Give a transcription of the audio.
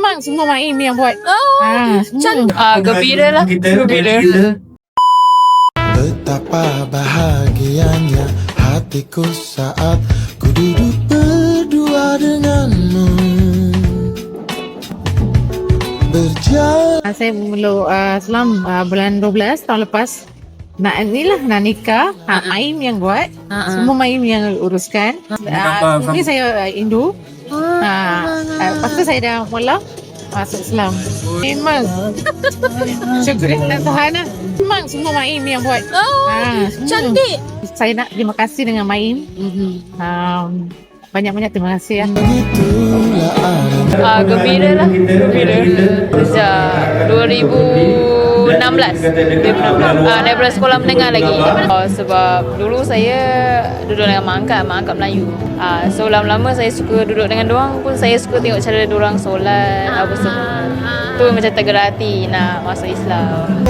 Memang semua Maim yang buat. Gembira lah. Gembira. Betapa bahagianya hatiku saat ku duduk berdua denganmu. Berjalan. Saya memeluk Islam bulan 12 tahun lepas. Nak nikah. Maim yang buat. Semua Maim yang uruskan. Ini saya Hindu. Lepas tu saya dah mula masuk Islam. Memang syukur dan Tuhan lah. Memang semua Maim yang buat. Cantik. Saya nak terima kasih dengan Maim. Banyak-banyak terima kasih ya. Gembira lah. Gembira. Sejak 2016. Daripada sekolah menengah lagi. Sebab dulu saya duduk dengan mak angkat Melayu. So lama-lama saya suka duduk dengan diorang pun, saya suka tengok cara diorang solat apa semua. Tu macam tergerak hati nak masuk Islam.